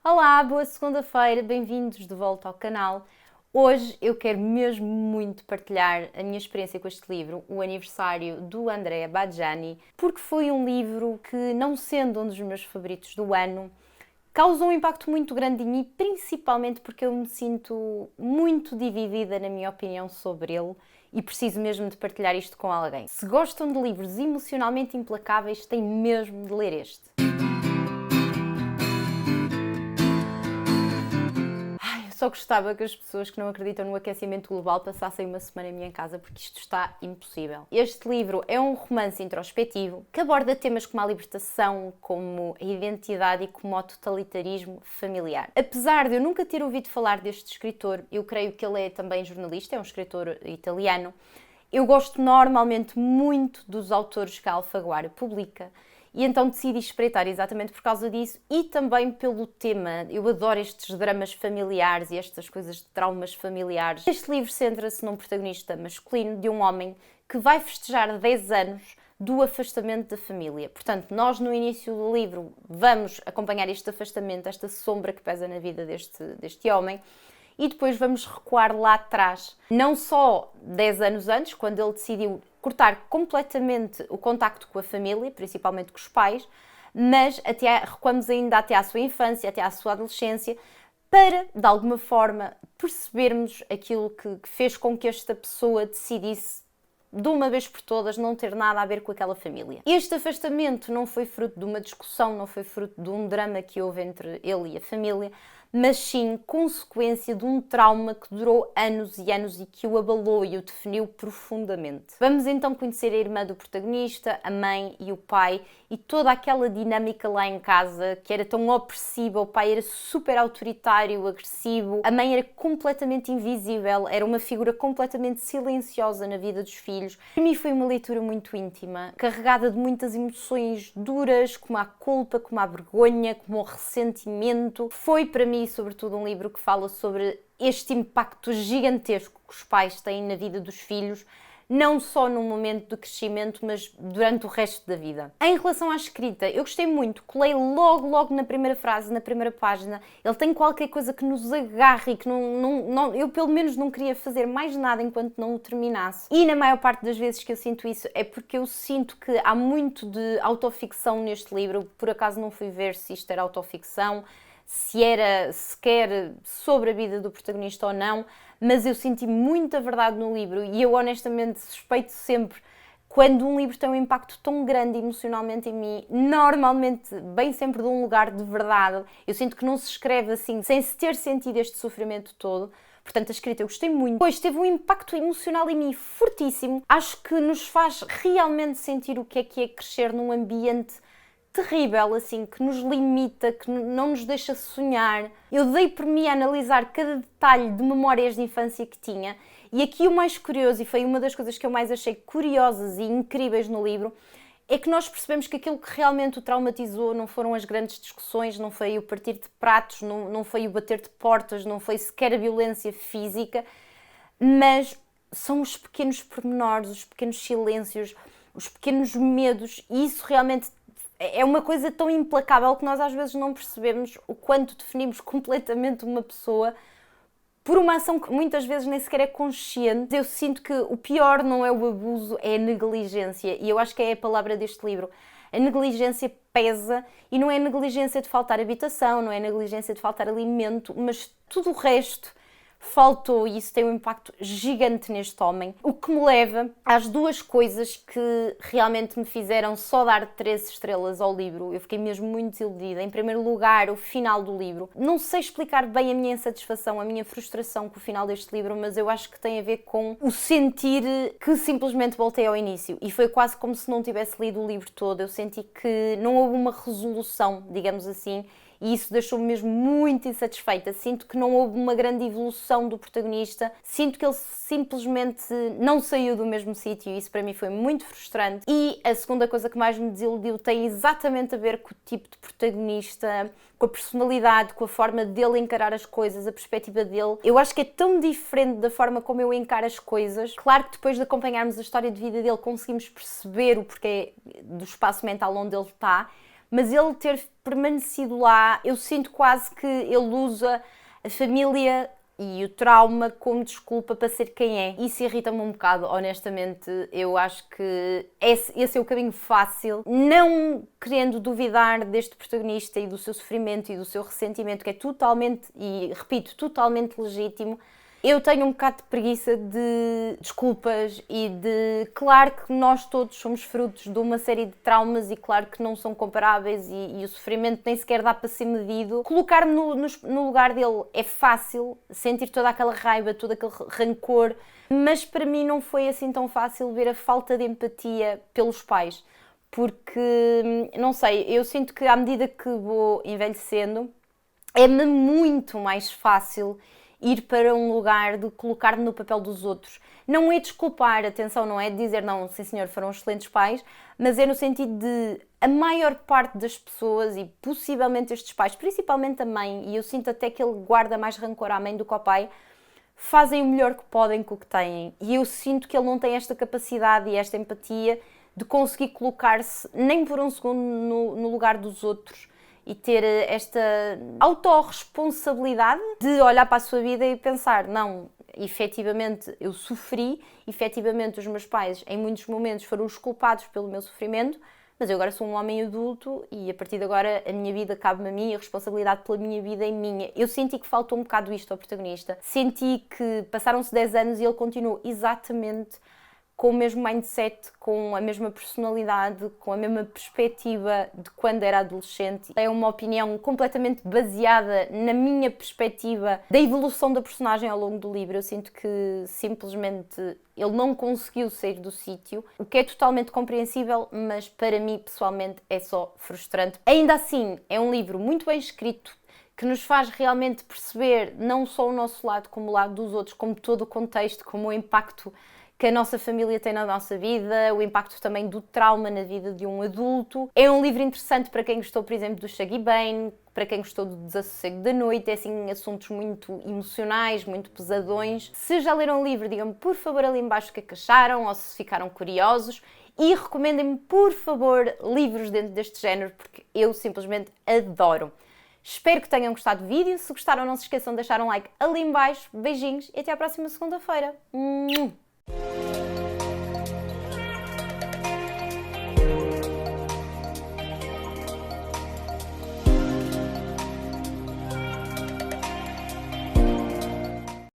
Olá, boa segunda-feira, bem-vindos de volta ao canal. Hoje eu quero mesmo muito partilhar a minha experiência com este livro, o aniversário do Andrea Baggiani, porque foi um livro que, não sendo um dos meus favoritos do ano, causou um impacto muito grande em mim, principalmente porque eu me sinto muito dividida na minha opinião sobre ele e preciso mesmo de partilhar isto com alguém. Se gostam de livros emocionalmente implacáveis, têm mesmo de ler este. Só gostava que as pessoas que não acreditam no aquecimento global passassem uma semana em minha casa, porque isto está impossível. Este livro é um romance introspectivo que aborda temas como a libertação, como a identidade e como o totalitarismo familiar. Apesar de eu nunca ter ouvido falar deste escritor, eu creio que ele é também jornalista, é um escritor italiano. Eu gosto normalmente muito dos autores que a Alfaguara publica. E então decidi espreitar exatamente por causa disso e também pelo tema. Eu adoro estes dramas familiares e estas coisas de traumas familiares. Este livro centra-se num protagonista masculino de um homem que vai festejar 10 anos do afastamento da família. Portanto, nós no início do livro vamos acompanhar este afastamento, esta sombra que pesa na vida deste homem. E depois vamos recuar lá atrás, não só 10 anos antes, quando ele decidiu cortar completamente o contacto com a família, principalmente com os pais, mas recuamos ainda até à sua infância, até à sua adolescência, para, de alguma forma, percebermos aquilo que fez com que esta pessoa decidisse, de uma vez por todas, não ter nada a ver com aquela família. Este afastamento não foi fruto de uma discussão, não foi fruto de um drama que houve entre ele e a família, mas sim consequência de um trauma que durou anos e anos e que o abalou e o definiu profundamente. Vamos então conhecer a irmã do protagonista, a mãe e o pai e toda aquela dinâmica lá em casa que era tão opressiva. O pai era super autoritário, agressivo, a mãe era completamente invisível, era uma figura completamente silenciosa na vida dos filhos. Para mim foi uma leitura muito íntima, carregada de muitas emoções duras, como a culpa, como a vergonha, como o ressentimento. Foi para mim sobretudo um livro que fala sobre este impacto gigantesco que os pais têm na vida dos filhos, não só no momento do crescimento, mas durante o resto da vida. Em relação à escrita, eu gostei muito, colei logo na primeira frase, na primeira página. Ele tem qualquer coisa que nos agarre e que eu pelo menos não queria fazer mais nada enquanto não o terminasse. E na maior parte das vezes que eu sinto isso é porque eu sinto que há muito de autoficção neste livro. Por acaso não fui ver se isto era autoficção, se era sequer sobre a vida do protagonista ou não, mas eu senti muita verdade no livro e eu honestamente suspeito sempre quando um livro tem um impacto tão grande emocionalmente em mim, normalmente bem sempre de um lugar de verdade. Eu sinto que não se escreve assim sem se ter sentido este sofrimento todo. Portanto, a escrita eu gostei muito. Depois teve um impacto emocional em mim fortíssimo. Acho que nos faz realmente sentir o que é crescer num ambiente terrível, assim, que nos limita, que não nos deixa sonhar. Eu dei por mim a analisar cada detalhe de memórias de infância que tinha e aqui o mais curioso, e foi uma das coisas que eu mais achei curiosas e incríveis no livro, é que nós percebemos que aquilo que realmente o traumatizou não foram as grandes discussões, não foi o partir de pratos, não foi o bater de portas, não foi sequer a violência física, mas são os pequenos pormenores, os pequenos silêncios, os pequenos medos, e isso realmente é uma coisa tão implacável que nós às vezes não percebemos o quanto definimos completamente uma pessoa por uma ação que muitas vezes nem sequer é consciente. Eu sinto que o pior não é o abuso, é a negligência, e eu acho que é a palavra deste livro. A negligência pesa, e não é a negligência de faltar habitação, não é a negligência de faltar alimento, mas tudo o resto faltou, e isso tem um impacto gigante neste homem. O que me leva às duas coisas que realmente me fizeram só dar 3 estrelas ao livro. Eu fiquei mesmo muito desiludida. Em primeiro lugar, o final do livro. Não sei explicar bem a minha insatisfação, a minha frustração com o final deste livro, mas eu acho que tem a ver com o sentir que simplesmente voltei ao início. E foi quase como se não tivesse lido o livro todo. Eu senti que não houve uma resolução, digamos assim, e isso deixou-me mesmo muito insatisfeita. Sinto que não houve uma grande evolução do protagonista, sinto que ele simplesmente não saiu do mesmo sítio e isso para mim foi muito frustrante. E a segunda coisa que mais me desiludiu tem exatamente a ver com o tipo de protagonista, com a personalidade, com a forma dele encarar as coisas, a perspectiva dele. Eu acho que é tão diferente da forma como eu encaro as coisas. Claro que depois de acompanharmos a história de vida dele conseguimos perceber o porquê do espaço mental onde ele está, mas ele ter permanecido lá, eu sinto quase que ele usa a família e o trauma como desculpa para ser quem é. Isso irrita-me um bocado, honestamente. Eu acho que esse é o caminho fácil, não querendo duvidar deste protagonista e do seu sofrimento e do seu ressentimento, que é totalmente, e repito, totalmente legítimo. Eu tenho um bocado de preguiça de desculpas e de... Claro que nós todos somos frutos de uma série de traumas e claro que não são comparáveis e o sofrimento nem sequer dá para ser medido. Colocar-me no lugar dele é fácil, sentir toda aquela raiva, todo aquele rancor, mas para mim não foi assim tão fácil ver a falta de empatia pelos pais. Porque, não sei, eu sinto que à medida que vou envelhecendo, é-me muito mais fácil ir para um lugar de colocar-me no papel dos outros. Não é desculpar, atenção, não é dizer não, sim senhor, foram excelentes pais, mas é no sentido de a maior parte das pessoas e possivelmente estes pais, principalmente a mãe, e eu sinto até que ele guarda mais rancor à mãe do que ao pai, fazem o melhor que podem com o que têm. E eu sinto que ele não tem esta capacidade e esta empatia de conseguir colocar-se nem por um segundo no lugar dos outros e ter esta autorresponsabilidade de olhar para a sua vida e pensar, não, efetivamente eu sofri, efetivamente os meus pais em muitos momentos foram os culpados pelo meu sofrimento, mas eu agora sou um homem adulto e a partir de agora a minha vida cabe-me a mim, a responsabilidade pela minha vida é minha. Eu senti que faltou um bocado isto ao protagonista. Senti que passaram-se 10 anos e ele continuou exatamente com o mesmo mindset, com a mesma personalidade, com a mesma perspectiva de quando era adolescente. É uma opinião completamente baseada na minha perspectiva da evolução da personagem ao longo do livro. Eu sinto que simplesmente ele não conseguiu sair do sítio, o que é totalmente compreensível, mas para mim pessoalmente é só frustrante. Ainda assim, é um livro muito bem escrito, que nos faz realmente perceber não só o nosso lado como o lado dos outros, como todo o contexto, como o impacto que a nossa família tem na nossa vida, o impacto também do trauma na vida de um adulto. É um livro interessante para quem gostou, por exemplo, do Shaggy Bane, para quem gostou do Desassossego da Noite, é assim assuntos muito emocionais, muito pesadões. Se já leram o livro, digam-me por favor ali em baixo o que é que acharam ou se ficaram curiosos e recomendem-me por favor livros dentro deste género porque eu simplesmente adoro. Espero que tenham gostado do vídeo, se gostaram não se esqueçam de deixar um like ali em baixo, beijinhos e até à próxima segunda-feira.